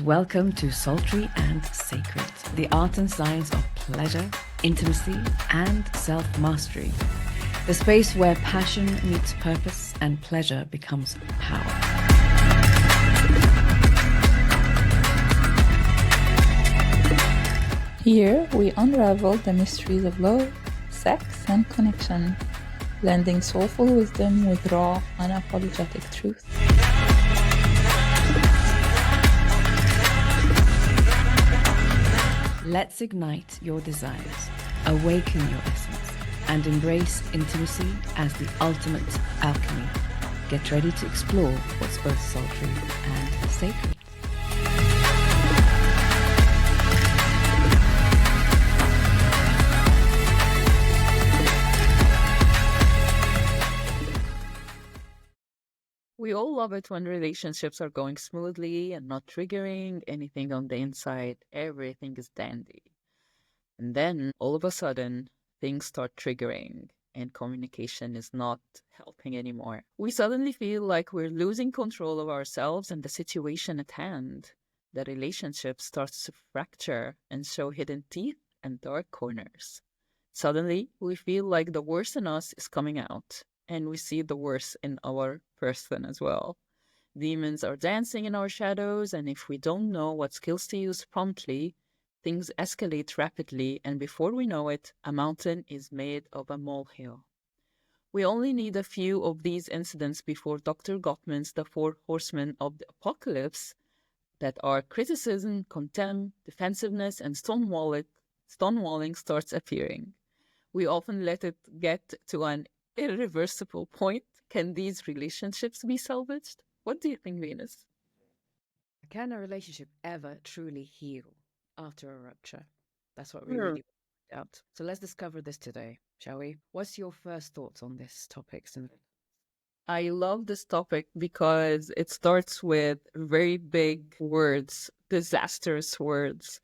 Welcome to Sultry and Sacred, the art and science of pleasure, intimacy, and self-mastery. The space where passion meets purpose and pleasure becomes power. Here, we unravel the mysteries of love, sex, and connection, blending soulful wisdom with raw, unapologetic truth. Let's ignite your desires, awaken your essence, and embrace intimacy as the ultimate alchemy. Get ready to explore what's both sultry and sacred. We all love it when relationships are going smoothly and not triggering anything on the inside. Everything is dandy. And then all of a sudden, things start triggering and communication is not helping anymore. We suddenly feel like we're losing control of ourselves and the situation at hand. The relationship starts to fracture and show hidden teeth and dark corners. Suddenly, we feel like the worst in us is coming out. And we see the worst in our person as well. Demons are dancing in our shadows, and if we don't know what skills to use promptly, things escalate rapidly, and before we know it, a mountain is made of a molehill. We only need a few of these incidents before Dr. Gottman's The Four Horsemen of the Apocalypse, that are criticism, contempt, defensiveness, and stonewalling starts appearing. We often let it get to an irreversible point. Can these relationships be salvaged? What do you think, Venus? Can a relationship ever truly heal after a rupture? That's what we really want to find out. So let's discover this today, shall we? What's your first thoughts on this topic, Cinderella? I love this topic because it starts with very big words, disastrous words,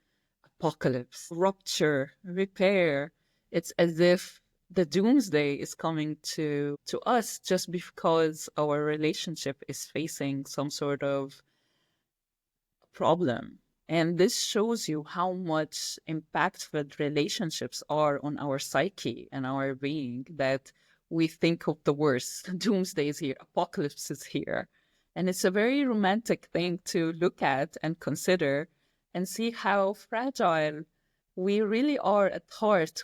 apocalypse, rupture, repair. It's as if the doomsday is coming to us just because our relationship is facing some sort of problem. And this shows you how much impactful relationships are on our psyche and our being, that we think of the worst. Doomsday is here, apocalypse is here. And it's a very romantic thing to look at and consider and see how fragile we really are at heart.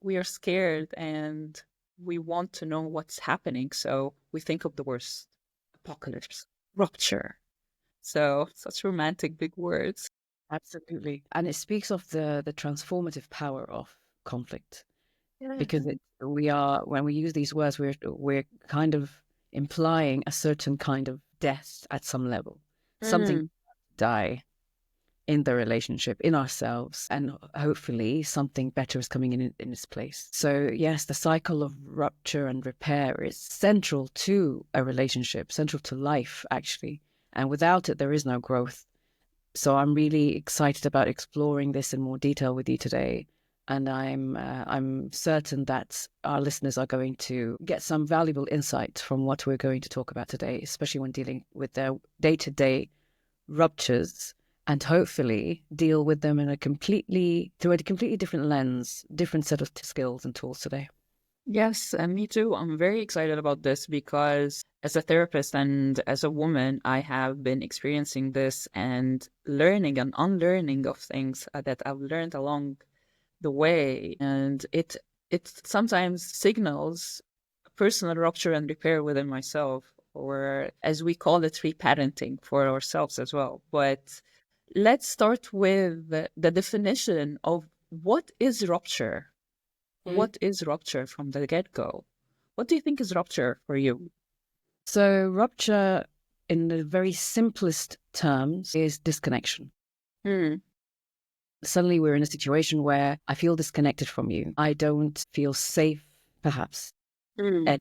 We are scared and we want to know what's happening. So we think of the worst. Apocalypse, rupture. So such romantic big words. Absolutely. And it speaks of the transformative power of conflict. Yes. Because when we use these words, we're kind of implying a certain kind of death at some level. Something die in the relationship, in ourselves, and hopefully something better is coming in its place. So yes, the cycle of rupture and repair is central to a relationship, central to life, actually. And without it, there is no growth. So I'm really excited about exploring this in more detail with you today. And I'm certain that our listeners are going to get some valuable insight from what we're going to talk about today, especially when dealing with their day-to-day ruptures, and hopefully deal with them through a completely different lens, different set of skills and tools today. Yes, and me too. I'm very excited about this because as a therapist and as a woman, I have been experiencing this and learning and unlearning of things that I've learned along the way. And it sometimes signals personal rupture and repair within myself, or as we call it, reparenting for ourselves as well. But let's start with the definition of what is rupture. What is rupture from the get-go? What do you think is rupture for you? So rupture, in the very simplest terms, is disconnection. Suddenly we're in a situation where I feel disconnected from you. I don't feel safe, perhaps. And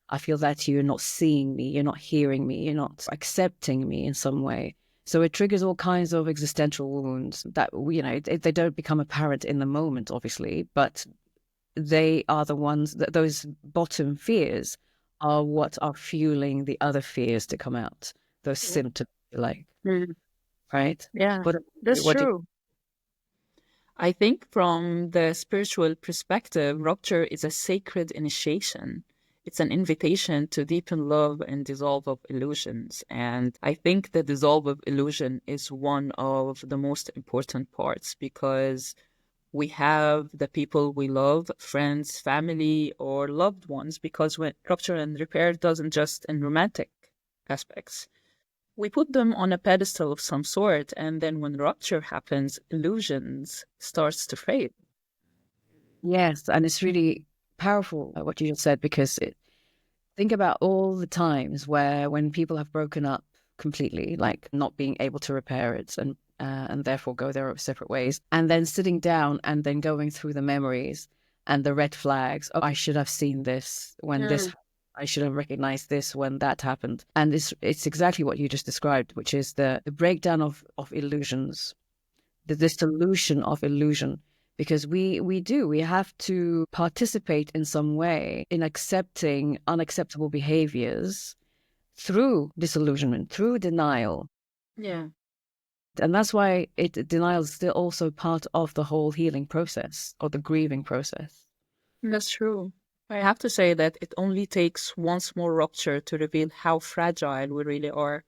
I feel that you're not seeing me, you're not hearing me, you're not accepting me in some way. So it triggers all kinds of existential wounds that, they don't become apparent in the moment, obviously, but they are the ones that those bottom fears are what are fueling the other fears to come out, those symptoms, like. right? Yeah, But that's what do true. I think from the spiritual perspective, rupture is a sacred initiation. It's an invitation to deepen love and dissolve of illusions. And I think the dissolve of illusion is one of the most important parts because we have the people we love, friends, family, or loved ones, because when rupture and repair doesn't just in romantic aspects. We put them on a pedestal of some sort, and then when rupture happens, illusions starts to fade. Yes, and it's really powerful what you just said, because think about all the times where when people have broken up completely, like not being able to repair it, and therefore go their separate ways, and then sitting down and then going through the memories and the red flags. Oh, I should have seen this when this. I should have recognized this when that happened. And it's exactly what you just described, which is the breakdown of illusions, the dissolution of illusion, because we have to participate in some way in accepting unacceptable behaviors through disillusionment, through denial. Yeah, And that's why denial is still also part of the whole healing process or the grieving process. that's true. I have to say that it only takes one small rupture to reveal how fragile we really are,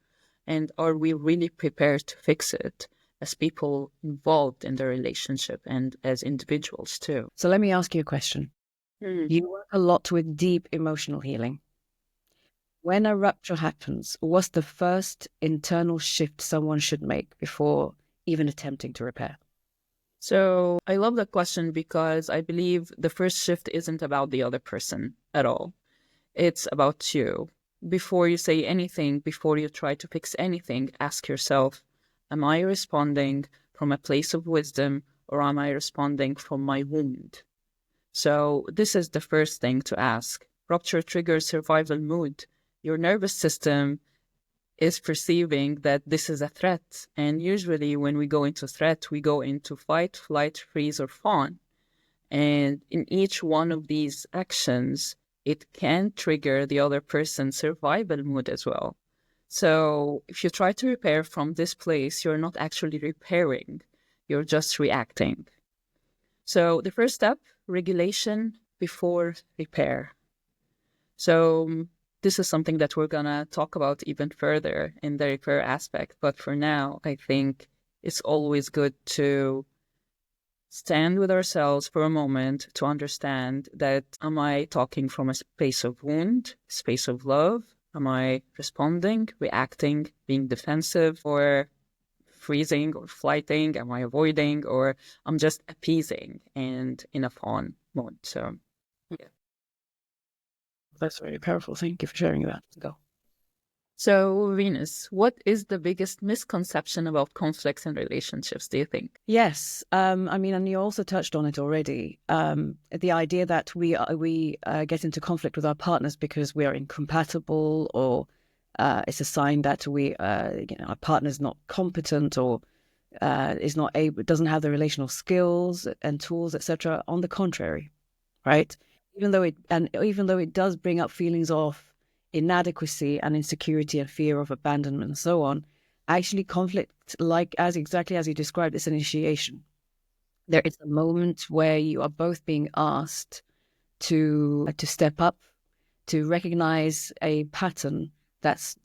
and are we really prepared to fix it as people involved in the relationship and as individuals too. So let me ask you a question. Mm. You work a lot with deep emotional healing. When a rupture happens, what's the first internal shift someone should make before even attempting to repair? So I love that question because I believe the first shift isn't about the other person at all. It's about you. Before you say anything, before you try to fix anything, ask yourself, am I responding from a place of wisdom, or am I responding from my wound? So this is the first thing to ask. Rupture triggers survival mood. Your nervous system is perceiving that this is a threat. And usually when we go into threat, we go into fight, flight, freeze, or fawn. And in each one of these actions, it can trigger the other person's survival mood as well. So if you try to repair from this place, you're not actually repairing, you're just reacting. So the first step, regulation before repair. So this is something that we're going to talk about even further in the repair aspect. But for now, I think it's always good to stand with ourselves for a moment to understand that, am I talking from a space of wound, space of love? Am I responding, reacting, being defensive, or freezing or flighting? Am I avoiding, or I'm just appeasing and in a fawn mode? So, yeah. That's very powerful. Thank you for sharing that. Go. So, Venus, what is the biggest misconception about conflicts and relationships, do you think? Yes, I mean, and you also touched on it already. The idea that we get into conflict with our partners because we are incompatible, or it's a sign that our partner's not competent, or is not able, doesn't have the relational skills and tools, etc. On the contrary, right? Even though it does bring up feelings of inadequacy and insecurity and fear of abandonment and so on, actually conflict, like exactly as you described, it's an initiation. There is a moment where you are both being asked to step up, to recognize a pattern that's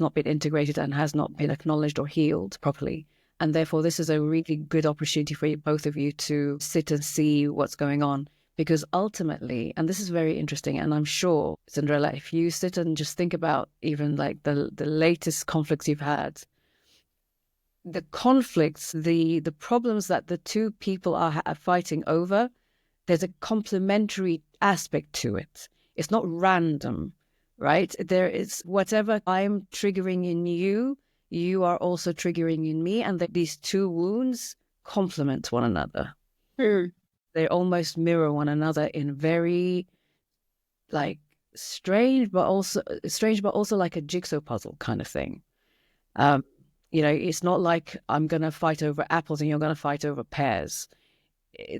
not been integrated and has not been acknowledged or healed properly. And therefore, this is a really good opportunity for both of you to sit and see what's going on. Because ultimately, and this is very interesting, and I'm sure, Cinderella, if you sit and just think about even like the latest conflicts you've had, the conflicts, the problems that the two people are fighting over, there's a complementary aspect to it. It's not random, right? There is whatever I'm triggering in you, you are also triggering in me, and that these two wounds complement one another. They almost mirror one another in very like strange, but also like a jigsaw puzzle kind of thing. It's not like I'm going to fight over apples and you're going to fight over pears.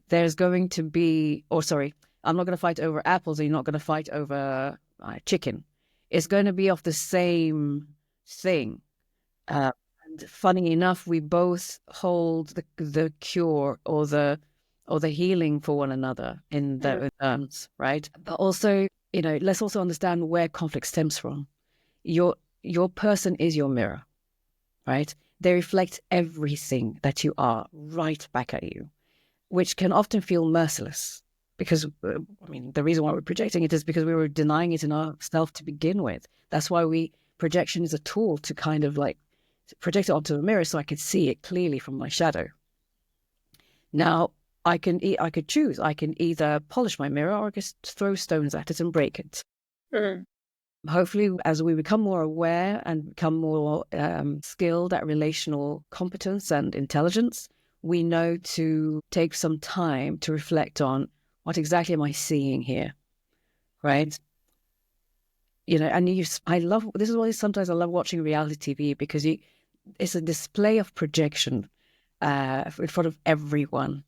There's going to be, or sorry, I'm not going to fight over apples and you're not going to fight over chicken. It's going to be of the same thing. And And funny enough, we both hold the cure or the healing for one another in those terms, right? But also, let's also understand where conflict stems from. Your person is your mirror, right? They reflect everything that you are right back at you, which can often feel merciless because, the reason why we're projecting it is because we were denying it in ourselves to begin with. That's why projection is a tool to kind of like project it onto the mirror so I could see it clearly from my shadow. Now, I could choose. I can either polish my mirror or I could throw stones at it and break it. Hopefully, as we become more aware and become more skilled at relational competence and intelligence, we know to take some time to reflect on what exactly am I seeing here, right? And I love, this is why sometimes I love watching reality TV, because it's a display of projection in front of everyone.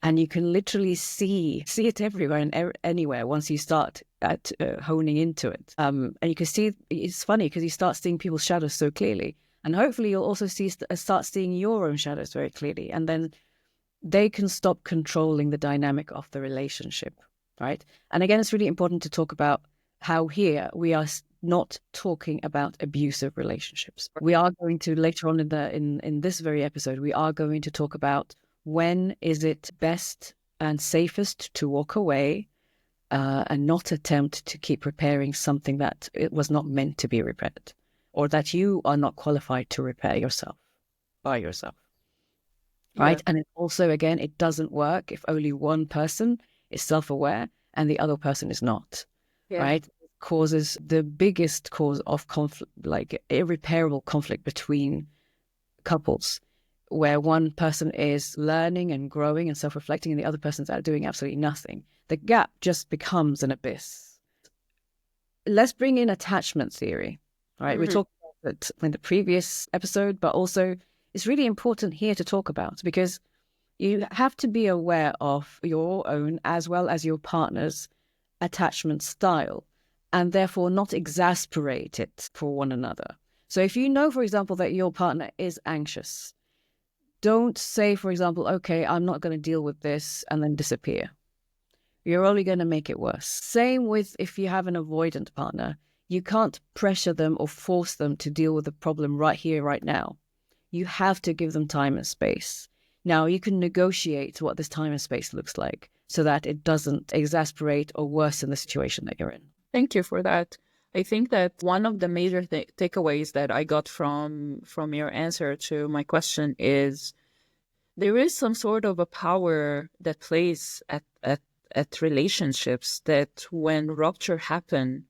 And you can literally see it everywhere and anywhere once you start at honing into it. And you can see, it's funny because you start seeing people's shadows so clearly. And hopefully you'll also start seeing your own shadows very clearly. And then they can stop controlling the dynamic of the relationship, right? And again, it's really important to talk about how here we are not talking about abusive relationships. We are going to, later on in this very episode, we are going to talk about when is it best and safest to walk away and not attempt to keep repairing something that it was not meant to be repaired, or that you are not qualified to repair yourself by yourself, right? And it also, again, it doesn't work if only one person is self-aware and the other person is not, right? It causes the biggest cause of conflict, like irreparable conflict between couples, where one person is learning and growing and self-reflecting and the other person's out doing absolutely nothing. The gap just becomes an abyss. Let's bring in attachment theory, right? We talked about it in the previous episode, but also it's really important here to talk about, because you have to be aware of your own as well as your partner's attachment style, and therefore not exasperate it for one another. So if you know, for example, that your partner is anxious, don't say, for example, okay, I'm not going to deal with this, and then disappear. You're only going to make it worse. Same with if you have an avoidant partner. You can't pressure them or force them to deal with the problem right here, right now. You have to give them time and space. Now, you can negotiate what this time and space looks like so that it doesn't exasperate or worsen the situation that you're in. Thank you for that. I think that one of the major takeaways that I got from your answer to my question is there is some sort of a power that plays at relationships, that when rupture happen,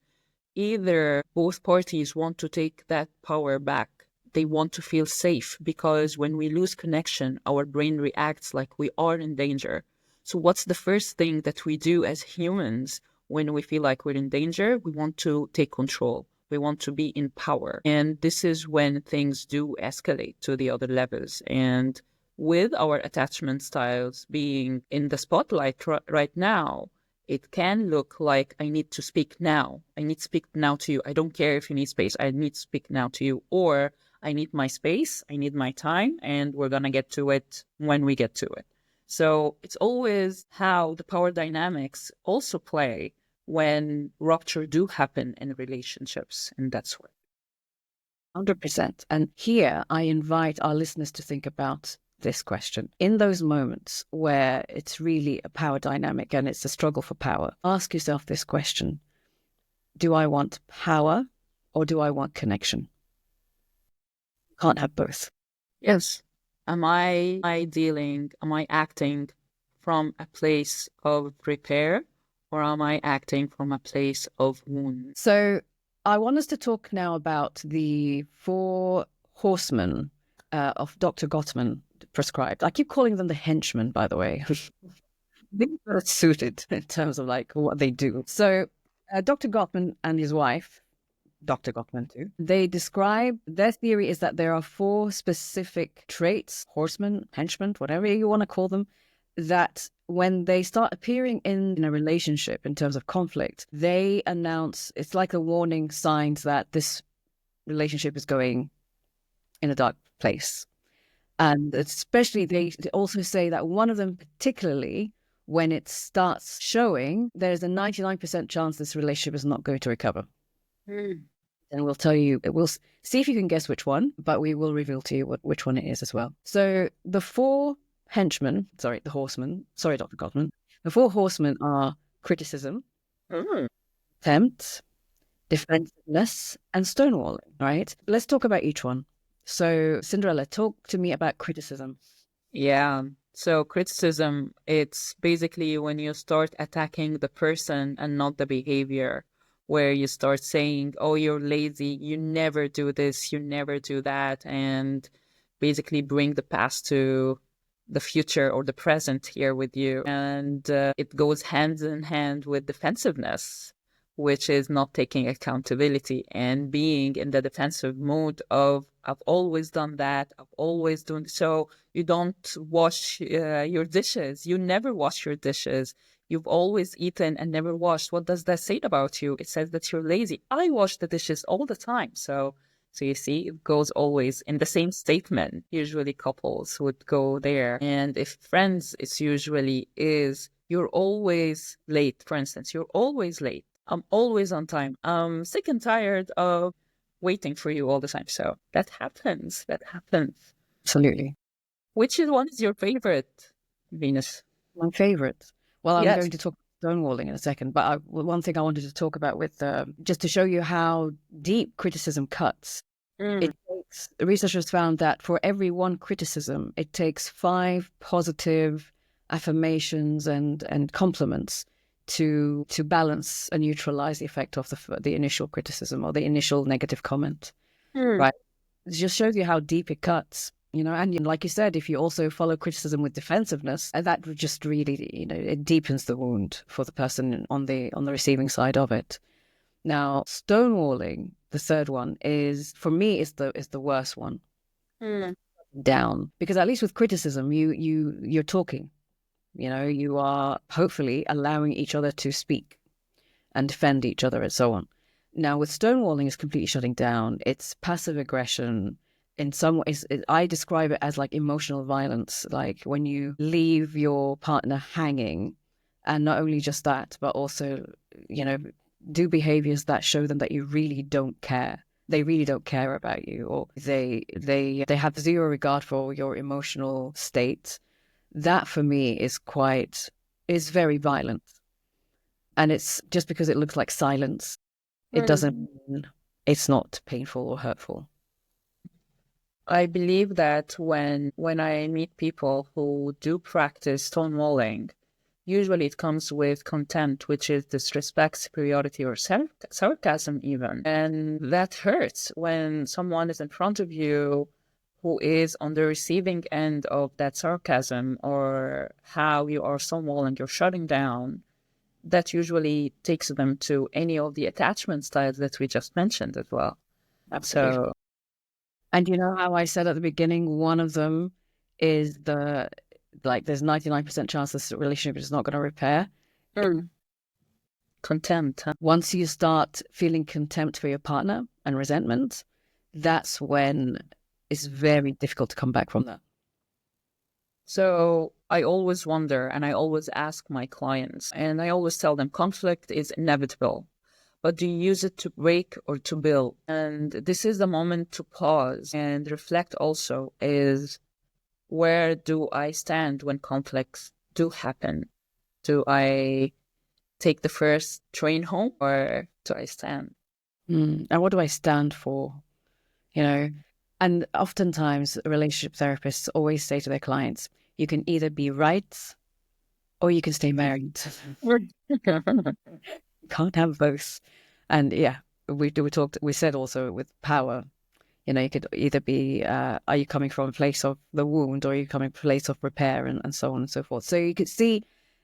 either both parties want to take that power back. They want to feel safe, because when we lose connection, our brain reacts like we are in danger. So what's the first thing that we do as humans when we feel like we're in danger? We want to take control. We want to be in power. And this is when things do escalate to the other levels. And with our attachment styles being in the spotlight right now, it can look like I need to speak now. I need to speak now to you. I don't care if you need space. I need to speak now to you. Or I need my space. I need my time. And we're going to get to it when we get to it. So it's always how the power dynamics also play when rupture do happen in relationships. And that's what. 100%. And here I invite our listeners to think about this question. In those moments where it's really a power dynamic and it's a struggle for power, ask yourself this question. Do I want power or do I want connection? You can't have both. Yes. Am I acting from a place of repair, or am I acting from a place of wound? So I want us to talk now about the Four Horsemen of Dr. Gottman prescribed. I keep calling them the henchmen, by the way. They're not suited in terms of like what they do. So Dr. Gottman and his wife, Dr. Gottman too, they describe, their theory is that there are 4 specific traits, horsemen, henchmen, whatever you want to call them, that when they start appearing in a relationship in terms of conflict, they announce, it's like a warning signs that this relationship is going in a dark place. And especially they also say that one of them, particularly when it starts showing, there's a 99% chance this relationship is not going to recover. And we'll tell you, we'll see if you can guess which one, but we will reveal to you which one it is as well. So the four horsemen, Dr. Gottman, the four horsemen are criticism, contempt, defensiveness, and stonewalling, right? Let's talk about each one. So Cinderella, talk to me about criticism. Yeah. So criticism, it's basically when you start attacking the person and not the behavior, where you start saying, oh, you're lazy, you never do this, you never do that, and basically bring the past to the future or the present here with you. And it goes hand in hand with defensiveness, which is not taking accountability and being in the defensive mode of, I've always done that, I've always done so. You don't wash your dishes. You never wash your dishes. You've always eaten and never washed. What does that say about you? It says that you're lazy. I wash the dishes all the time. So you see, it goes always in the same statement. Usually couples would go there. And if friends, it's usually is, you're always late. For instance, you're always late. I'm always on time. I'm sick and tired of waiting for you all the time. So that happens. That happens. Absolutely. Which one is your favorite, Venus? My favorite. Well, I'm Yes. going to talk stonewalling in a second, but one thing I wanted to talk about with just to show you how deep criticism cuts. It takes, researchers found that for every one criticism, it takes 5 positive affirmations and compliments to balance and neutralize the effect of the initial criticism or the initial negative comment. Right? It just shows you how deep it cuts. And like you said, if you also follow criticism with defensiveness, that would just really, it deepens the wound for the person on the receiving side of it. Now, stonewalling, the third one, is for me is the worst one. Down, because at least with criticism, you're talking. You are hopefully allowing each other to speak and defend each other and so on. Now, with stonewalling, it's completely shutting down. It's passive aggression. In some ways, I describe it as like emotional violence, like when you leave your partner hanging, and not only just that, but also, do behaviors that show them that you really don't care. They really don't care about you, or they have zero regard for your emotional state. That for me is very violent. And it's just because it looks like silence, it doesn't mean it's not painful or hurtful. I believe that when I meet people who do practice stonewalling, usually it comes with contempt, which is disrespect, superiority, or sarcasm even. And that hurts when someone is in front of you who is on the receiving end of that sarcasm, or how you are stonewalling, you're shutting down. That usually takes them to any of the attachment styles that we just mentioned as well. Absolutely. And you know how I said at the beginning, one of them is there's 99% chance this relationship is not going to repair. Contempt. Huh? Once you start feeling contempt for your partner and resentment, that's when it's very difficult to come back from that. So I always wonder, and I always ask my clients, and I always tell them conflict is inevitable. But do you use it to break or to build? And this is the moment to pause and reflect also, is where do I stand when conflicts do happen? Do I take the first train home, or do I stand? And what do I stand for? And oftentimes relationship therapists always say to their clients, you can either be right or you can stay married. You can't have both. And yeah, we said also with power, you could either be, are you coming from a place of the wound, or are you coming from a place of repair, and so on and so forth. So you could see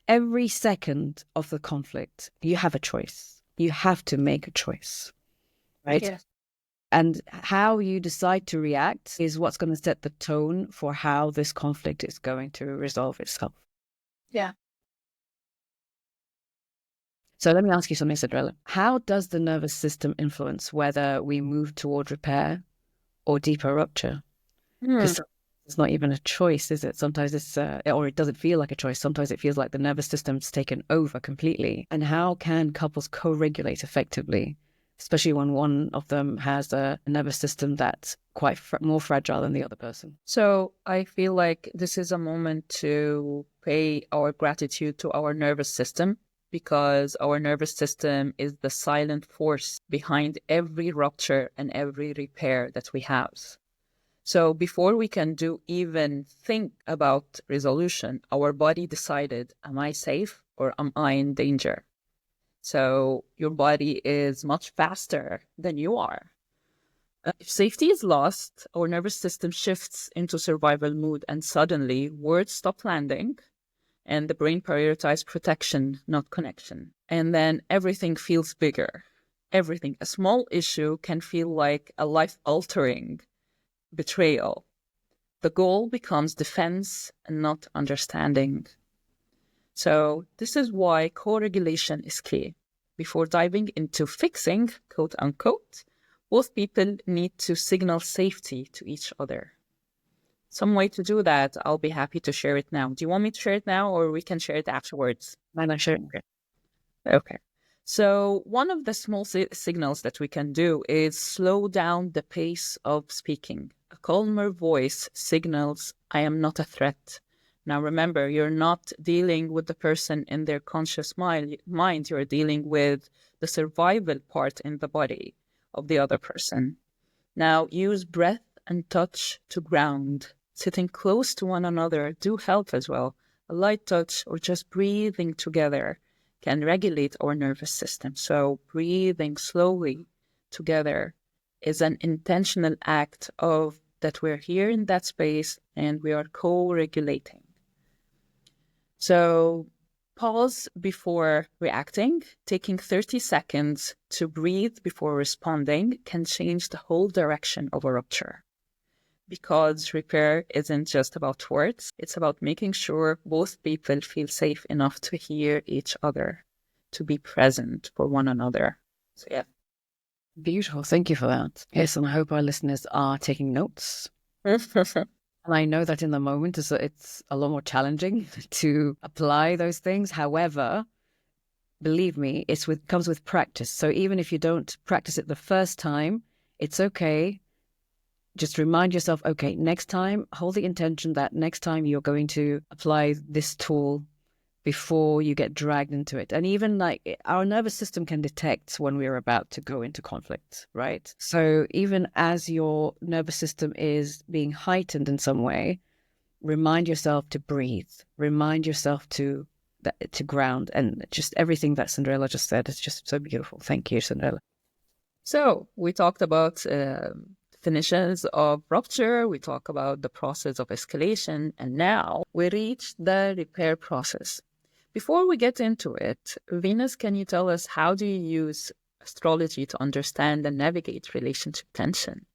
every second of the conflict, you have a choice. You have to make a choice, right? Yes. And how you decide to react is what's going to set the tone for how this conflict is going to resolve itself. Yeah. So let me ask you something, Cinderella. How does the nervous system influence whether we move toward repair or deeper rupture? Because it's not even a choice, is it? Sometimes it's, or it doesn't feel like a choice. Sometimes it feels like the nervous system's taken over completely. And how can couples co-regulate effectively, especially when one of them has a nervous system that's quite more fragile than the other person? So I feel like this is a moment to pay our gratitude to our nervous system, because our nervous system is the silent force behind every rupture and every repair that we have. So before we can even think about resolution, our body decided, am I safe or am I in danger? So your body is much faster than you are. If safety is lost, our nervous system shifts into survival mode, and suddenly words stop landing and the brain prioritizes protection, not connection. And then everything feels bigger. Everything. A small issue can feel like a life-altering betrayal. The goal becomes defense and not understanding. So this is why co-regulation is key. Before diving into fixing, quote unquote, both people need to signal safety to each other. Some way to do that, I'll be happy to share it now. Do you want me to share it now, or we can share it afterwards? I'm not sure. Okay. So one of the small signals that we can do is slow down the pace of speaking. A calmer voice signals, I am not a threat. Now remember, you're not dealing with the person in their conscious mind. You're dealing with the survival part in the body of the other person. Now use breath and touch to ground. Sitting close to one another do help as well. A light touch or just breathing together can regulate our nervous system. So breathing slowly together is an intentional act of that we're here in that space and we are co-regulating. So pause before reacting. Taking 30 seconds to breathe before responding can change the whole direction of a rupture. Because repair isn't just about words, it's about making sure both people feel safe enough to hear each other, to be present for one another. So yeah. Beautiful. Thank you for that. Yes, and I hope our listeners are taking notes. And I know that in the moment it's a lot more challenging to apply those things. However, believe me, comes with practice. So even if you don't practice it the first time, it's okay. Just remind yourself, okay, next time, hold the intention that next time you're going to apply this tool before you get dragged into it. And even like our nervous system can detect when we're about to go into conflict, right? So even as your nervous system is being heightened in some way, remind yourself to breathe, remind yourself to ground, and just everything that Cinderella just said is just so beautiful. Thank you, Cinderella. So we talked about definitions of rupture, we talk about the process of escalation, and now we reach the repair process. Before we get into it, Venus, can you tell us how do you use astrology to understand and navigate relationship tension?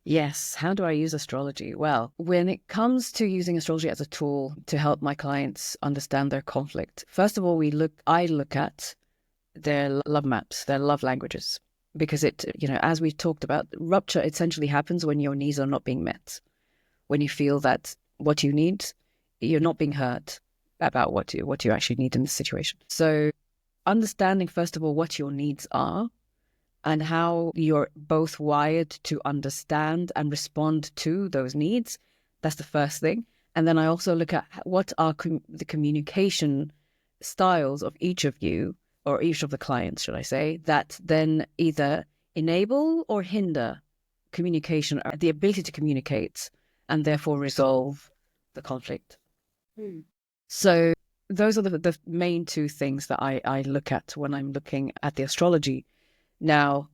Yes. How do I use astrology? Well, when it comes to using astrology as a tool to help my clients understand their conflict, first of all, I look at their love maps, their love languages, because as we talked about, rupture essentially happens when your needs are not being met, when you feel that what you need, you're not being heard about what you actually need in this situation. So understanding, first of all, what your needs are and how you're both wired to understand and respond to those needs. That's the first thing. And then I also look at what are the communication styles of each of you, or each of the clients, should I say, that then either enable or hinder communication, or the ability to communicate and therefore resolve the conflict. So those are the main two things that I look at when I'm looking at the astrology. Now,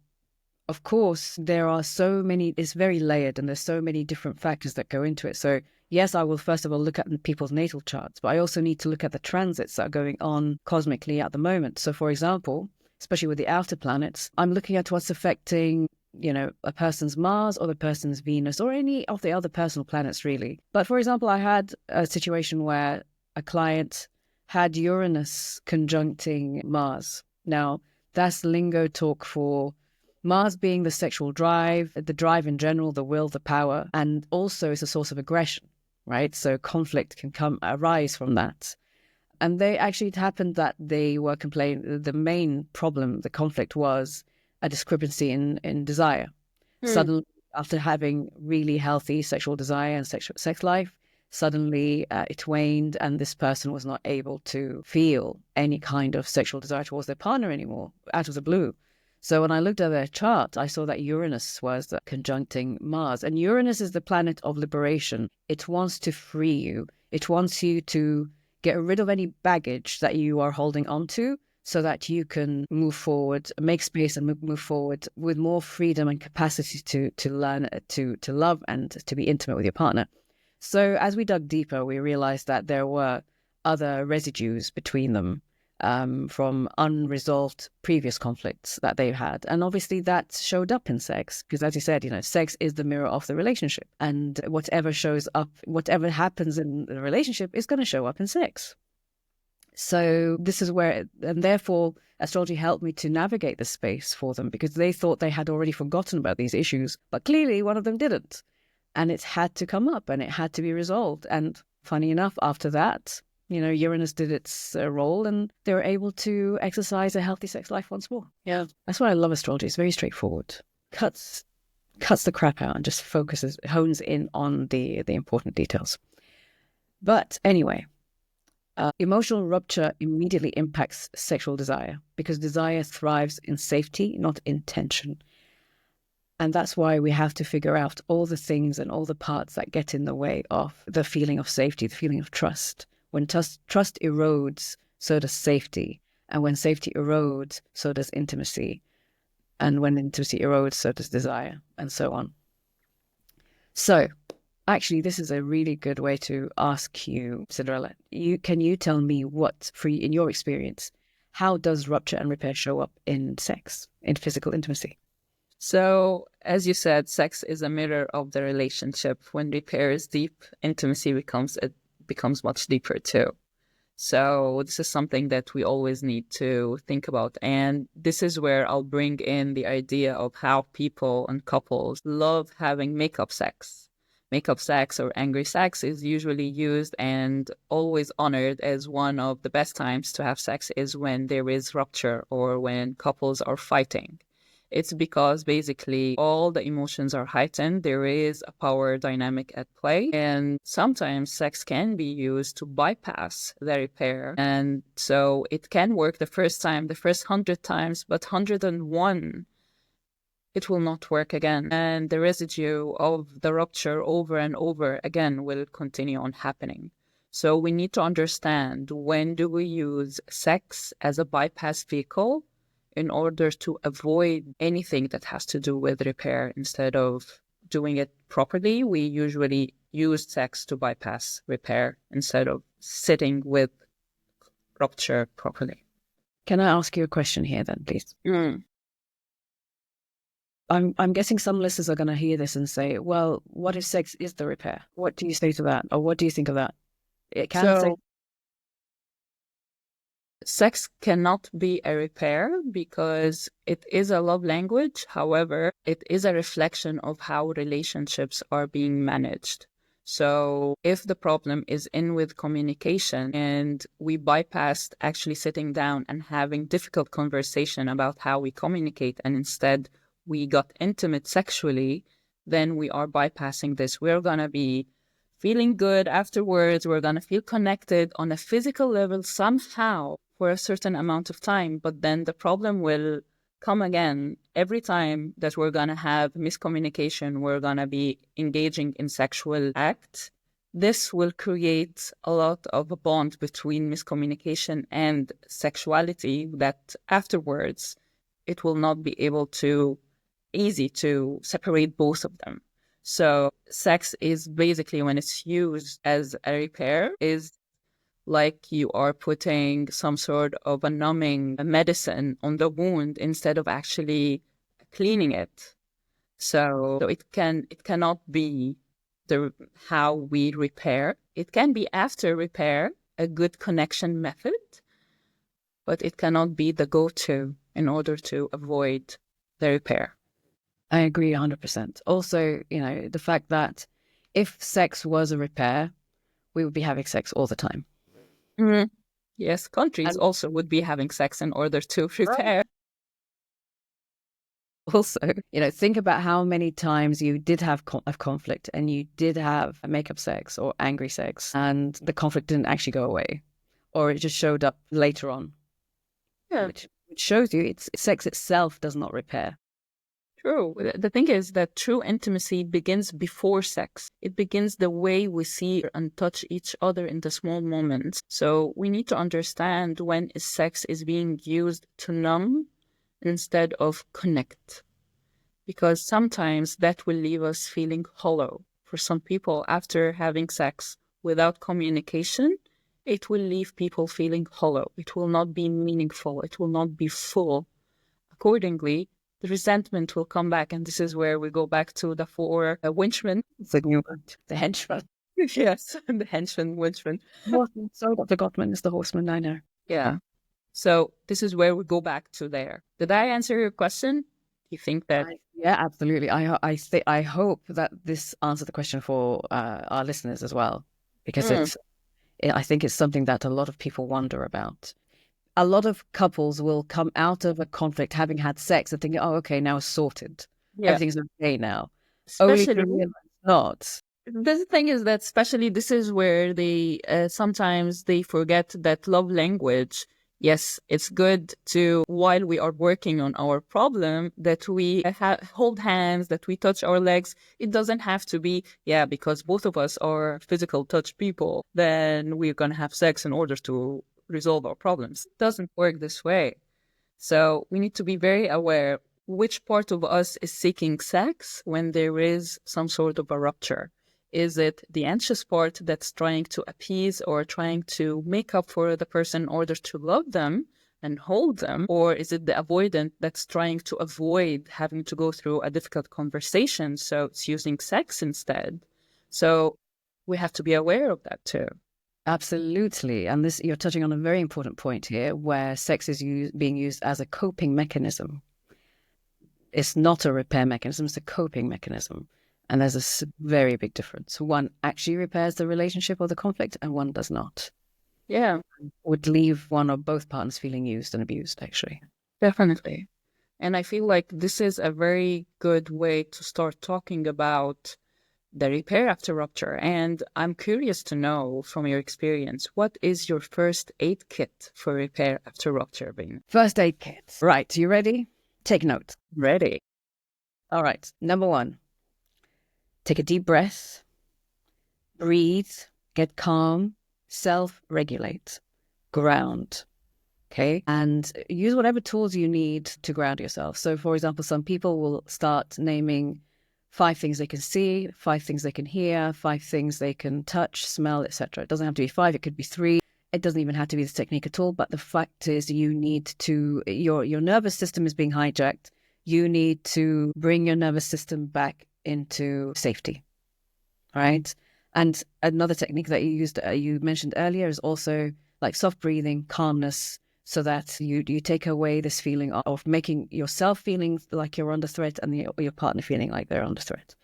of course, there are so many, it's very layered and there's so many different factors that go into it. So yes, I will first of all look at people's natal charts, but I also need to look at the transits that are going on cosmically at the moment. So for example, especially with the outer planets, I'm looking at what's affecting, a person's Mars or the person's Venus or any of the other personal planets really. But for example, I had a situation where a client had Uranus conjuncting Mars. Now, that's lingo talk for Mars being the sexual drive, the drive in general, the will, the power, and also is a source of aggression, right? So conflict can arise from that. And it happened that they were complaining, the main problem, the conflict was a discrepancy in desire. Suddenly, after having really healthy sexual desire and sex life, suddenly it waned, and this person was not able to feel any kind of sexual desire towards their partner anymore, out of the blue. So when I looked at their chart, I saw that Uranus was conjuncting Mars. And Uranus is the planet of liberation. It wants to free you. It wants you to get rid of any baggage that you are holding on to so that you can move forward, make space and move forward with more freedom and capacity to learn, to love and to be intimate with your partner. So as we dug deeper, we realized that there were other residues between them, from unresolved previous conflicts that they've had. And obviously that showed up in sex, because as you said, sex is the mirror of the relationship. And whatever shows up, whatever happens in the relationship is going to show up in sex. So this is where, and therefore astrology helped me to navigate the space for them, because they thought they had already forgotten about these issues, but clearly one of them didn't. And it had to come up and it had to be resolved. And funny enough, after that, Uranus did its role and they were able to exercise a healthy sex life once more. Yeah. That's why I love astrology. It's very straightforward. Cuts the crap out and just hones in on the important details. But anyway, emotional rupture immediately impacts sexual desire, because desire thrives in safety, not in tension. And that's why we have to figure out all the things and all the parts that get in the way of the feeling of safety, the feeling of trust. When trust erodes, so does safety. And when safety erodes, so does intimacy. And when intimacy erodes, so does desire, and so on. So, actually, this is a really good way to ask you, Cinderella. Can you tell me in your experience, how does rupture and repair show up in sex, in physical intimacy? So, as you said, sex is a mirror of the relationship. When repair is deep, intimacy becomes much deeper too. So this is something that we always need to think about. And this is where I'll bring in the idea of how people and couples love having makeup sex. Makeup sex or angry sex is usually used and always honored as one of the best times to have sex is when there is rupture or when couples are fighting. It's because basically all the emotions are heightened. There is a power dynamic at play. And sometimes sex can be used to bypass the repair. And so it can work the first time, the first 100 times, but 101, it will not work again. And the residue of the rupture over and over again will continue on happening. So we need to understand, when do we use sex as a bypass vehicle in order to avoid anything that has to do with repair? Instead of doing it properly, we usually use sex to bypass repair instead of sitting with rupture properly. Can I ask you a question here then, please? I'm guessing some listeners are going to hear this and say, well, what if sex is the repair? What do you say to that? Or what do you think of that? Sex cannot be a repair because it is a love language. However, it is a reflection of how relationships are being managed. So if the problem is in with communication and we bypassed actually sitting down and having difficult conversation about how we communicate, and instead we got intimate sexually, then we are bypassing this. We're going to be feeling good afterwards. We're going to feel connected on a physical level somehow for a certain amount of time. But then the problem will come again every time that we're going to have miscommunication. We're going to be engaging in sexual acts. This will create a lot of a bond between miscommunication and sexuality that afterwards it will not be easy to separate both of them. So sex is basically, when it's used as a repair, is like you are putting some sort of a numbing medicine on the wound instead of actually cleaning it. So it cannot be how we repair. It can be after repair, a good connection method, but it cannot be the go-to in order to avoid the repair. I agree 100%. Also, the fact that if sex was a repair, we would be having sex all the time. Mm-hmm. Yes, countries And also would be having sex in order to repair. also, think about how many times you did have a conflict and you did have a makeup sex or angry sex and the conflict didn't actually go away, or it just showed up later on. Yeah. Which shows you sex itself does not repair. True. The thing is that true intimacy begins before sex. It begins the way we see and touch each other in the small moments. So we need to understand when sex is being used to numb instead of connect. Because sometimes that will leave us feeling hollow. For some people, after having sex without communication, it will leave people feeling hollow. It will not be meaningful. It will not be full. Accordingly, the resentment will come back. And this is where we go back to the four henchmen. It's a new word. The henchman. Yes, the henchmen. So Dr. Gottman is the horseman, I know. Yeah. So this is where we go back to there. Did I answer your question? Do you think that? Yeah, absolutely. I hope that this answered the question for our listeners as well, because I think it's something that a lot of people wonder about. A lot of couples will come out of a conflict having had sex and thinking, oh, okay, now it's sorted. Yeah. Everything's okay now. Especially, only not. The thing is that especially this is where they sometimes they forget that love language. Yes, it's good to, while we are working on our problem, that we hold hands, that we touch our legs. It doesn't have to be, because both of us are physical touch people, then we're going to have sex in order to resolve our problems. It doesn't work this way. So we need to be very aware which part of us is seeking sex when there is some sort of a rupture. Is it the anxious part that's trying to appease or trying to make up for the person in order to love them and hold them? Or is it the avoidant that's trying to avoid having to go through a difficult conversation, so it's using sex instead? So we have to be aware of that too. Absolutely. And this, you're touching on a very important point here, where sex is being used as a coping mechanism. It's not a repair mechanism, it's a coping mechanism. And there's a very big difference. One actually repairs the relationship or the conflict, and one does not. Yeah. Would leave one or both partners feeling used and abused, actually. Definitely. And I feel like this is a very good way to start talking about the repair after rupture. And I'm curious to know from your experience, what is your first aid kit for repair after rupture, Bean? First aid kit. Right. You ready? Take note. Ready. All right. Number one. Take a deep breath, breathe, get calm, self-regulate, ground, okay? And use whatever tools you need to ground yourself. So, for example, some people will start naming 5 things they can see, 5 things they can hear, 5 things they can touch, smell, etc. It doesn't have to be 5, it could be 3. It doesn't even have to be this technique at all. But the fact is, you need to, your nervous system is being hijacked. You need to bring your nervous system back into safety, right? And another technique that you mentioned earlier is also like soft breathing, calmness, so that you take away this feeling of making yourself feeling like you're under threat and your partner feeling like they're under threat.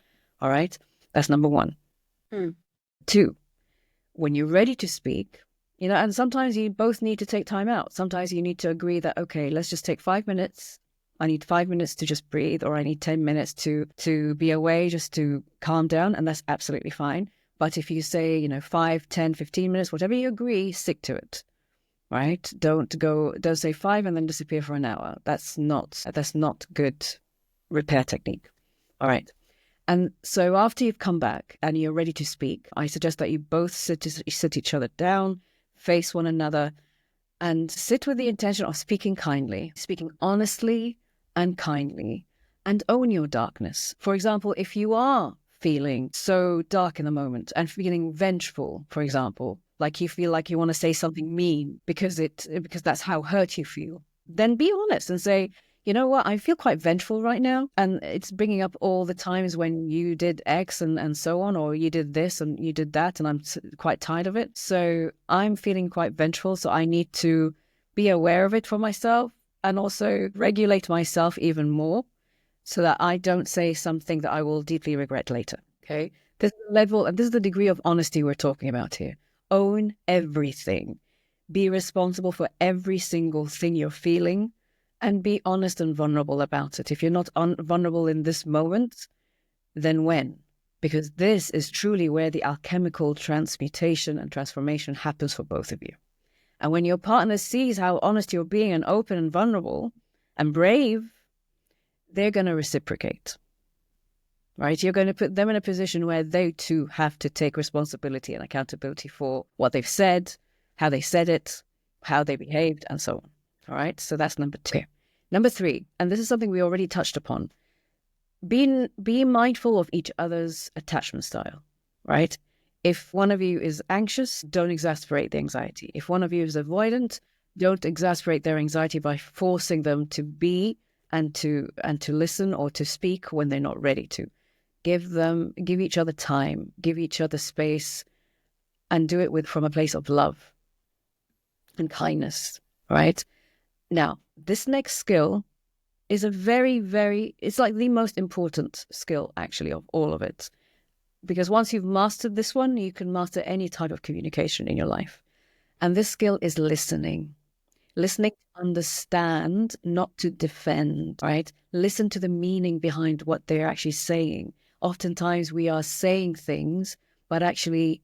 All right, that's number 1. 2, when you're ready to speak, and sometimes you both need to take time out. Sometimes you need to agree that, okay, let's just take 5 minutes. I need 5 minutes to just breathe, or I need 10 minutes to be away, just to calm down, and that's absolutely fine. But if you say, 5, 10, 15 minutes, whatever you agree, stick to it, right? Don't say 5 and then disappear for an hour. That's not good repair technique. All right. And so after you've come back and you're ready to speak, I suggest that you both sit each other down, face one another, and sit with the intention of speaking kindly, speaking honestly and kindly, and own your darkness. For example, if you are feeling so dark in the moment and feeling vengeful, for example, like you feel like you want to say something mean because that's how hurt you feel, then be honest and say, you know what, I feel quite vengeful right now, and it's bringing up all the times when you did X and so on, or you did this and you did that, and I'm quite tired of it. So I'm feeling quite vengeful, so I need to be aware of it for myself and also regulate myself even more. so that I don't say something that I will deeply regret later. Okay. This is the level, and this is the degree of honesty we're talking about here. Own everything. Be responsible for every single thing you're feeling, and be honest and vulnerable about it. If you're not vulnerable in this moment, then when? Because this is truly where the alchemical transmutation and transformation happens for both of you. And when your partner sees how honest you're being and open and vulnerable and brave, they're going to reciprocate, right? You're going to put them in a position where they too have to take responsibility and accountability for what they've said, how they said it, how they behaved, and so on. All right. So that's number 2. Number 3, and this is something we already touched upon, be mindful of each other's attachment style, right? If one of you is anxious, don't exasperate the anxiety. If one of you is avoidant, don't exasperate their anxiety by forcing them to be and to listen or to speak when they're not ready to. Give each other time, give each other space, and do it from a place of love and kindness, right? Now, this next skill is a very, very, it's like the most important skill actually of all of it. Because once you've mastered this one, you can master any type of communication in your life. And this skill is listening. Listening to understand, not to defend, right? Listen to the meaning behind what they're actually saying. Oftentimes we are saying things, but actually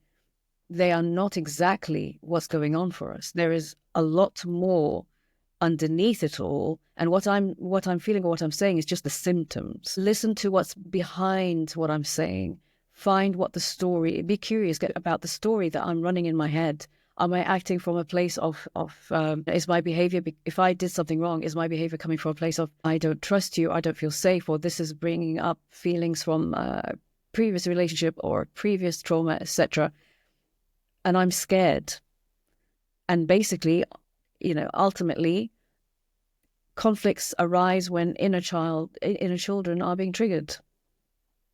they are not exactly what's going on for us. There is a lot more underneath it all, and what I'm feeling or what I'm saying is just the symptoms. Listen to what's behind what I'm saying. Find what the story, be curious about the story that I'm running in my head. Am I acting from a place of is my behavior, if I did something wrong, is my behavior coming from a place of I don't trust you, I don't feel safe, or this is bringing up feelings from a previous relationship or previous trauma, etc. And I'm scared. And basically, ultimately, conflicts arise when inner children are being triggered.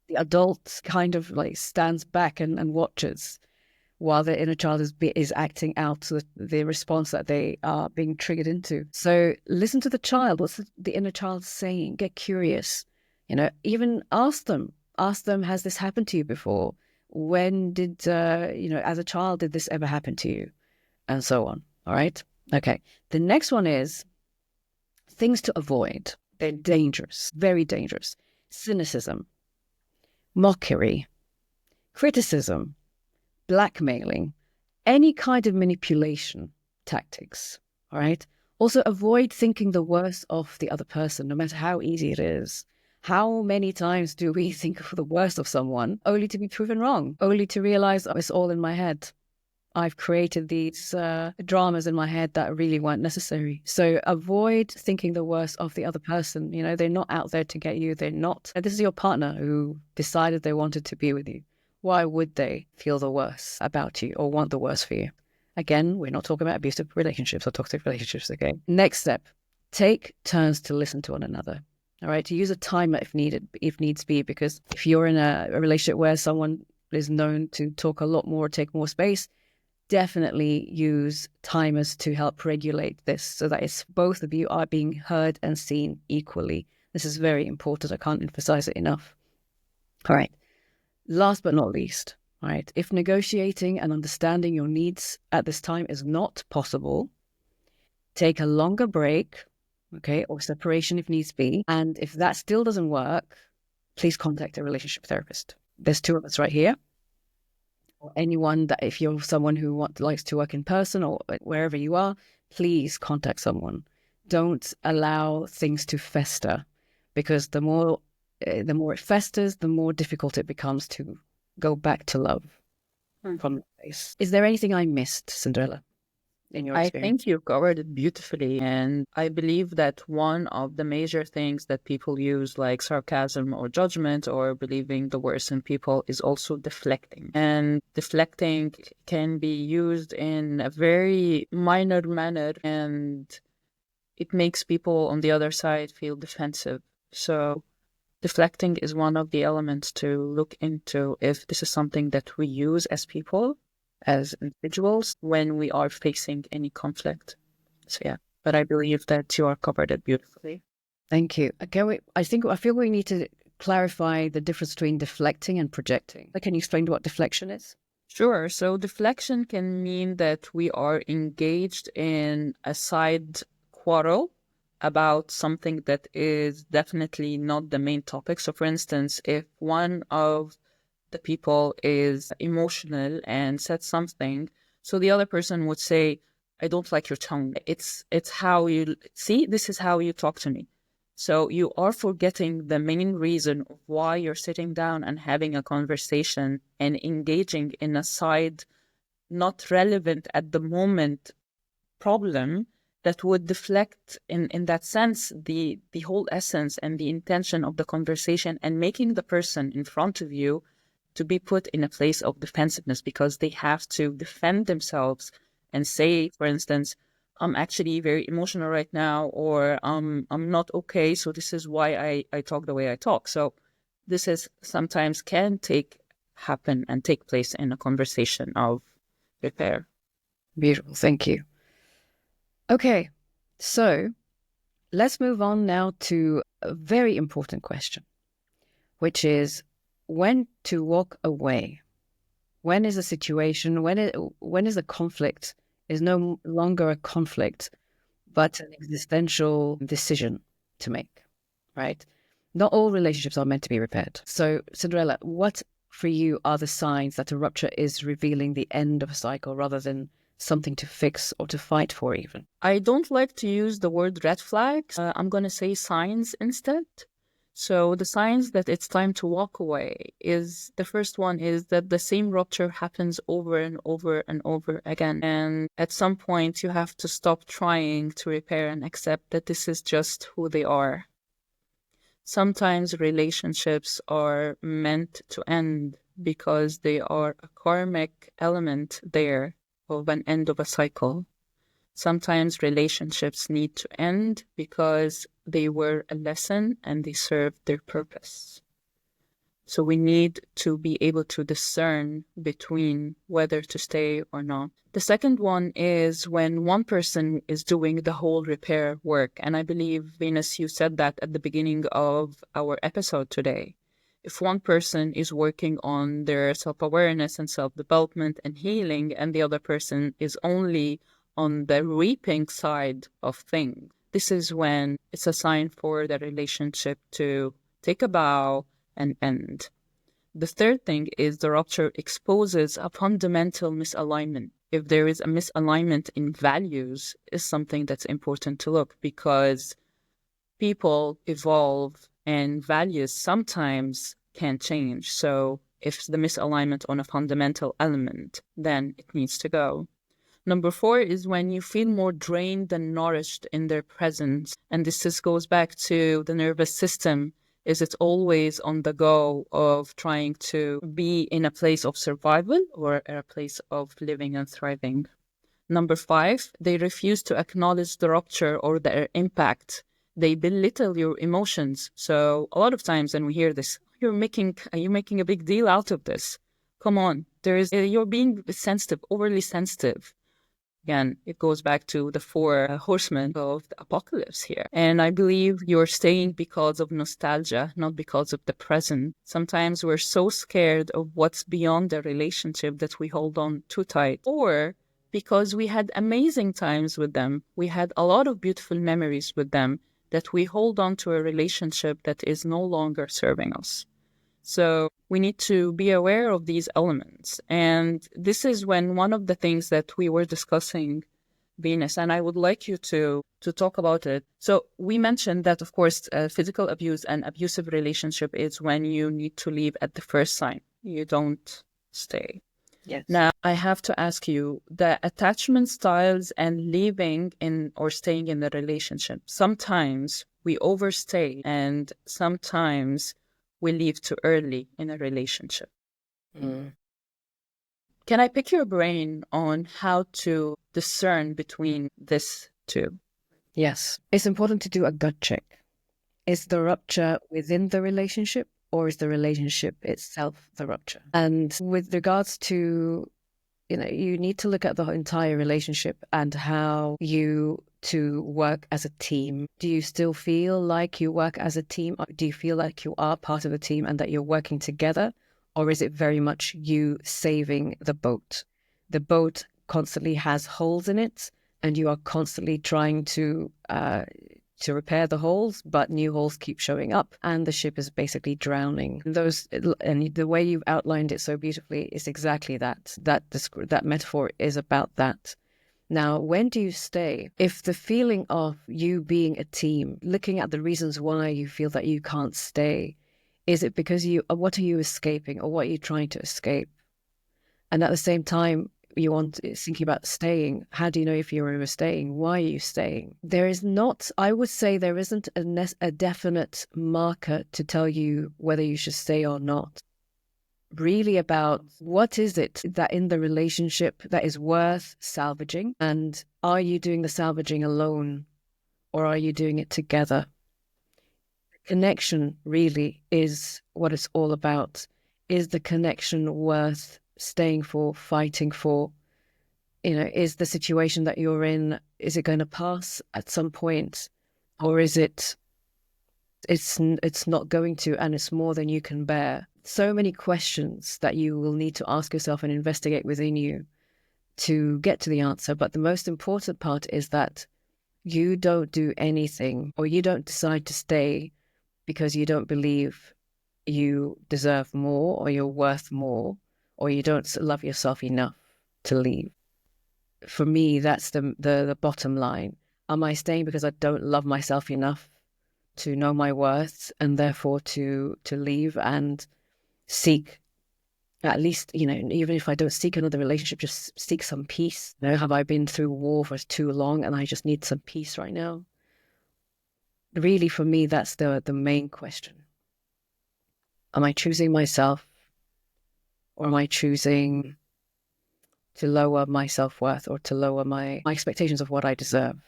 The adult kind of like stands back and watches while the inner child is acting out the response that they are being triggered into. So listen to the child. What's the inner child saying? Get curious. Even ask them, has this happened to you before? When did, as a child, did this ever happen to you? And so on. All right. Okay. The next one is things to avoid. They're dangerous, very dangerous. Cynicism, mockery, criticism, blackmailing, any kind of manipulation tactics. All right. Also, avoid thinking the worst of the other person, no matter how easy it is. How many times do we think of the worst of someone only to be proven wrong, only to realize, oh, it's all in my head? I've created these dramas in my head that really weren't necessary. So avoid thinking the worst of the other person. They're not out there to get you. They're not. This is your partner who decided they wanted to be with you. Why would they feel the worst about you or want the worst for you? Again, we're not talking about abusive relationships or toxic relationships, okay? Next step, take turns to listen to one another. All right, to use a timer if needs be, because if you're in a relationship where someone is known to talk a lot more, take more space, definitely use timers to help regulate this so that it's both of you are being heard and seen equally. This is very important. I can't emphasize it enough. All right. Last but not least, all right, if negotiating and understanding your needs at this time is not possible, take a longer break, okay, or separation if needs be. And if that still doesn't work, please contact a relationship therapist. There's 2 of us right here. Or anyone that, if you're someone who likes to work in person or wherever you are, please contact someone. Don't allow things to fester, because the more it festers, the more difficult it becomes to go back to love from that place. Is there anything I missed, Cinderella, in your experience? I think you covered it beautifully. And I believe that one of the major things that people use, like sarcasm or judgment or believing the worst in people, is also deflecting. And deflecting can be used in a very minor manner, and it makes people on the other side feel defensive. So deflecting is one of the elements to look into if this is something that we use as people, as individuals, when we are facing any conflict. So yeah, but I believe that you are covered it beautifully. Thank you. I feel we need to clarify the difference between deflecting and projecting. Can you explain what deflection is? Sure. So deflection can mean that we are engaged in a side quarrel about something that is definitely not the main topic. So for instance, if one of the people is emotional and said something, so the other person would say, I don't like your tone. It's how you see, this is how you talk to me. So you are forgetting the main reason of why you're sitting down and having a conversation and engaging in a side not relevant at the moment problem that would deflect in that sense the whole essence and the intention of the conversation, and making the person in front of you to be put in a place of defensiveness because they have to defend themselves and say, for instance, I'm actually very emotional right now, or I'm not okay, so this is why I talk the way I talk. So this is sometimes can happen and take place in a conversation of repair. Beautiful, thank you. Okay, so let's move on now to a very important question, which is when to walk away. When is a situation, when is a conflict is no longer a conflict, but an existential decision to make, right? Not all relationships are meant to be repaired. So, Cinderella, what for you are the signs that a rupture is revealing the end of a cycle rather than something to fix or to fight for even? I don't like to use the word red flags. I'm going to say signs instead. So the signs that it's time to walk away is, the first one is that the same rupture happens over and over and over again. And at some point you have to stop trying to repair and accept that this is just who they are. Sometimes relationships are meant to end because they are a karmic element there of an end of a cycle. Sometimes relationships need to end because they were a lesson and they served their purpose. So we need to be able to discern between whether to stay or not. The second one is when one person is doing the whole repair work. And I believe, Venus, you said that at the beginning of our episode today. If one person is working on their self-awareness and self-development and healing, and the other person is only on the reaping side of things, this is when it's a sign for the relationship to take a bow and end. The third thing is the rupture exposes a fundamental misalignment. If there is a misalignment in values, is something that's important to look, because people evolve and values sometimes can change. So if the misalignment on a fundamental element, then it needs to go. Number 4 is when you feel more drained than nourished in their presence. And this just goes back to the nervous system. Is it always on the go of trying to be in a place of survival or a place of living and thriving? Number 5, they refuse to acknowledge the rupture or their impact. They belittle your emotions. So a lot of times when we hear this, are you making a big deal out of this? Come on, you're being sensitive, overly sensitive. Again, it goes back to the four horsemen of the apocalypse here. And I believe you're staying because of nostalgia, not because of the present. Sometimes we're so scared of what's beyond the relationship that we hold on too tight. Or because we had amazing times with them, we had a lot of beautiful memories with them, that we hold on to a relationship that is no longer serving us. So we need to be aware of these elements. And this is when one of the things that we were discussing, Venus, and I would like you to talk about it. So we mentioned that, of course, physical abuse and abusive relationship is when you need to leave at the first sign. You don't stay. Yes. Now, I have to ask you, the attachment styles and leaving in or staying in the relationship, sometimes we overstay and sometimes we leave too early in a relationship. Can I pick your brain on how to discern between this two? Yes. It's important to do a gut check. Is the rupture within the relationship, or is the relationship itself the rupture? And with regards to, you need to look at the entire relationship and how you to work as a team? Do you still feel like you work as a team? Do you feel like you are part of a team and that you're working together? Or is it very much you saving the boat? The boat constantly has holes in it, and you are constantly trying to repair the holes, but new holes keep showing up, and the ship is basically drowning. And the way you've outlined it so beautifully is exactly that. That metaphor is about that. Now, when do you stay? If the feeling of you being a team, looking at the reasons why you feel that you can't stay, is it because what are you escaping, or what are you trying to escape? And at the same time, thinking about staying. How do you know if you're staying? Why are you staying? I would say there isn't a definite marker to tell you whether you should stay or not. Really about what is it that in the relationship that is worth salvaging, and are you doing the salvaging alone, or are you doing it together? Connection really is what it's all about. Is the connection worth staying for, fighting for? Is the situation that you're in, is it going to pass at some point, or is it's not going to, and it's more than you can bear? So many questions that you will need to ask yourself and investigate within you to get to the answer. But the most important part is that you don't do anything, or you don't decide to stay because you don't believe you deserve more, or you're worth more, or you don't love yourself enough to leave. For me, that's the bottom line. Am I staying because I don't love myself enough to know my worth, and therefore to leave and seek, at least, even if I don't seek another relationship, just seek some peace? Have I been through war for too long and I just need some peace right now? Really, for me, that's the main question. Am I choosing myself, or am I choosing to lower my self-worth, or to lower my expectations of what I deserve?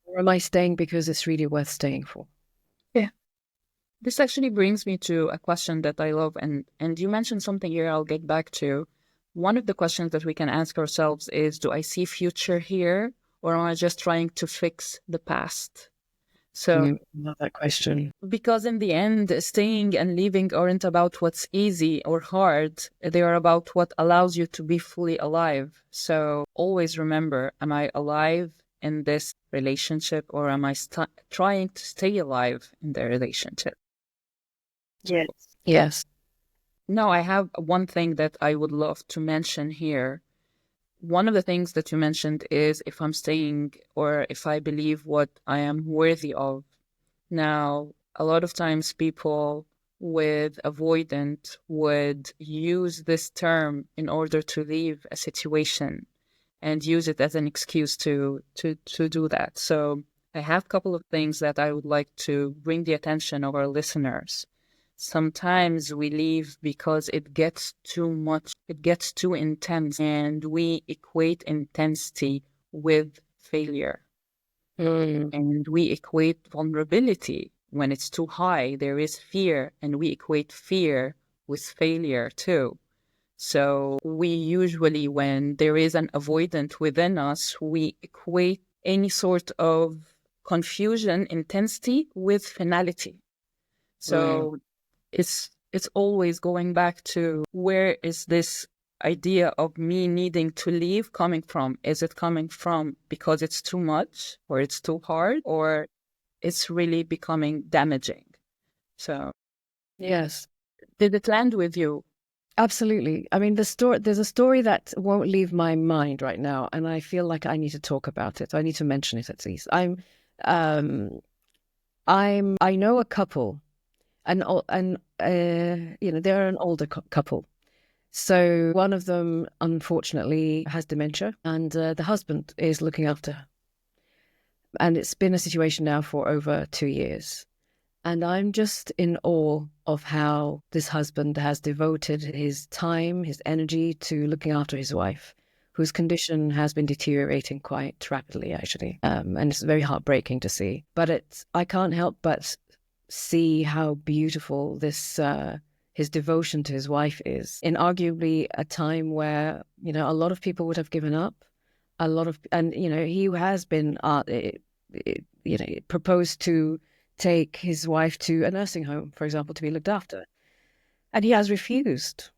Or am I staying because it's really worth staying for? Yeah. This actually brings me to a question that I love, and you mentioned something here I'll get back to. One of the questions that we can ask ourselves is, do I see future here, or am I just trying to fix the past? So, love that question. Because in the end, staying and leaving aren't about what's easy or hard. They are about what allows you to be fully alive. So always remember, am I alive in this relationship, or am I trying to stay alive in the relationship? Yes. Yes. Now, I have one thing that I would love to mention here. One of the things that you mentioned is if I'm staying, or if I believe what I am worthy of. Now, a lot of times people with avoidant would use this term in order to leave a situation and use it as an excuse to do that. So I have a couple of things that I would like to bring the attention of our listeners. Sometimes we leave because it gets too much, it gets too intense, and we equate intensity with failure. And we equate vulnerability. When it's too high, there is fear, and we equate fear with failure too. So we usually, when there is an avoidant within us, we equate any sort of confusion, intensity with finality. So it's always going back to, where is this idea of me needing to leave coming from? Is it coming from because it's too much, or it's too hard, or it's really becoming damaging? So Yes. did it land with you? Absolutely. I mean, there's a story that won't leave my mind right now, and I feel like I need to talk about it. I need to mention it at least. I know a couple, and they're an older couple. So one of them, unfortunately, has dementia, and the husband is looking after her. And it's been a situation now for over 2 years. And I'm just in awe of how this husband has devoted his time, his energy to looking after his wife, whose condition has been deteriorating quite rapidly, actually. And it's very heartbreaking to see. But I can't help but see how beautiful this his devotion to his wife is, in arguably a time where, a lot of people would have given up. a lot of, and he has been, proposed to take his wife to a nursing home, for example, to be looked after, and he has refused.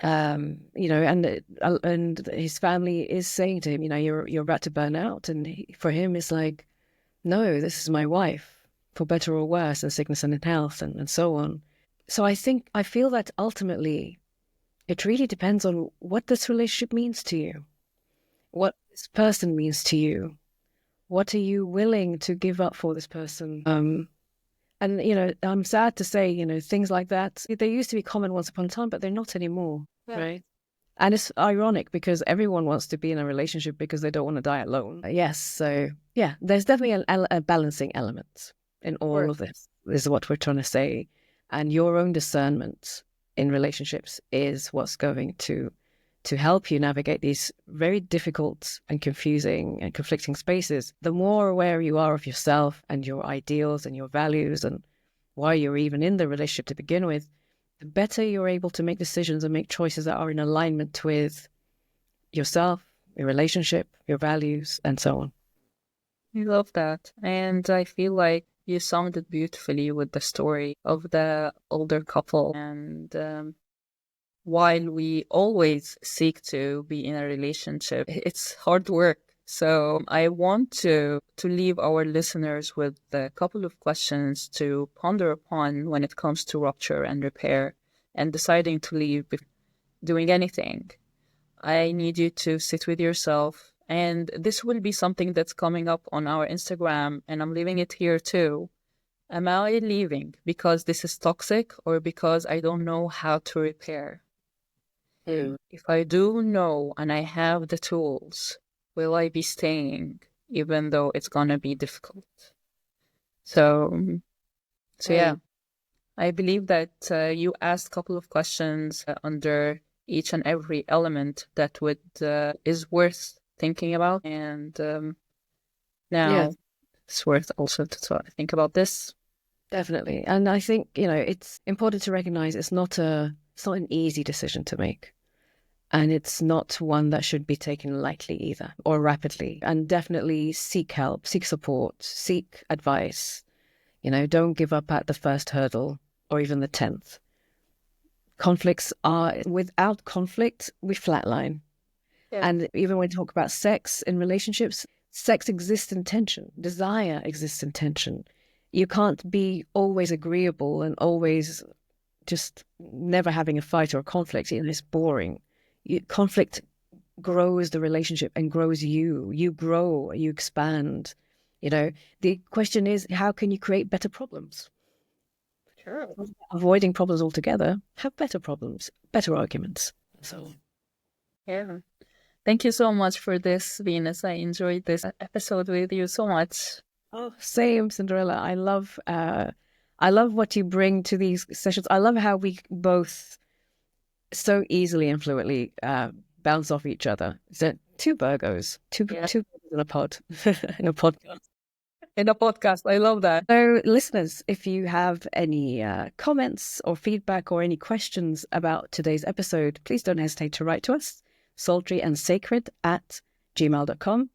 And his family is saying to him, you're about to burn out, and for him, it's like, no, this is my wife, for better or worse, in sickness and in health, and so on. So I feel that ultimately, it really depends on what this relationship means to you, what this person means to you, what are you willing to give up for this person. And I'm sad to say, things like that, they used to be common once upon a time, but they're not anymore, right? And it's ironic because everyone wants to be in a relationship because they don't want to die alone. Yes, so yeah, there's definitely a balancing element in all of this, is what we're trying to say. And your own discernment in relationships is what's going to help you navigate these very difficult and confusing and conflicting spaces. The more aware you are of yourself and your ideals and your values and why you're even in the relationship to begin with, the better you're able to make decisions and make choices that are in alignment with yourself, your relationship, your values, and so on. I love that. And I feel like you summed it beautifully with the story of the older couple. And while we always seek to be in a relationship, it's hard work. So I want to leave our listeners with a couple of questions to ponder upon when it comes to rupture and repair and deciding to leave before doing anything. I need you to sit with yourself. And this will be something that's coming up on our Instagram, and I'm leaving it here too. Am I leaving because this is toxic or because I don't know how to repair? If I do know and I have the tools, will I be staying even though it's gonna be difficult? So yeah, I believe that you asked a couple of questions under each and every element that is worth thinking about, and now it's worth also to think about this. Definitely. And I think it's important to recognize it's not an easy decision to make. And it's not one that should be taken lightly either, or rapidly. And definitely seek help, seek support, seek advice. Don't give up at the first hurdle or even the 10th. Without conflict, we flatline. Yeah. And even when we talk about sex in relationships, sex exists in tension. Desire exists in tension. You can't be always agreeable and always just never having a fight or a conflict. It's boring. Conflict grows the relationship and grows you. You grow, you expand. The question is, how can you create better problems? Sure. Avoiding problems altogether, have better problems, better arguments. So, yeah. Thank you so much for this, Venus. I enjoyed this episode with you so much. Oh, same, Cinderella. I love what you bring to these sessions. I love how we both so easily and fluently bounce off each other. So two Virgos, two in a pod, in a podcast. In a podcast. I love that. So listeners, if you have any comments or feedback or any questions about today's episode, please don't hesitate to write to us, sultryandsacred@gmail.com.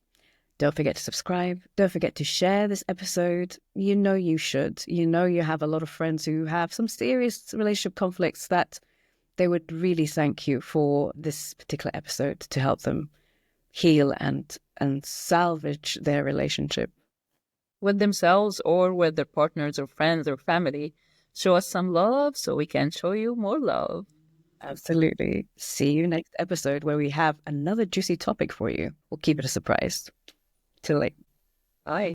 Don't forget to subscribe. Don't forget to share this episode. You should. You have a lot of friends who have some serious relationship conflicts that they would really thank you for this particular episode to help them heal and salvage their relationship with themselves or with their partners or friends or family. Show us some love so we can show you more love. Absolutely. See you next episode where we have another juicy topic for you. We'll keep it a surprise. Till later. Bye.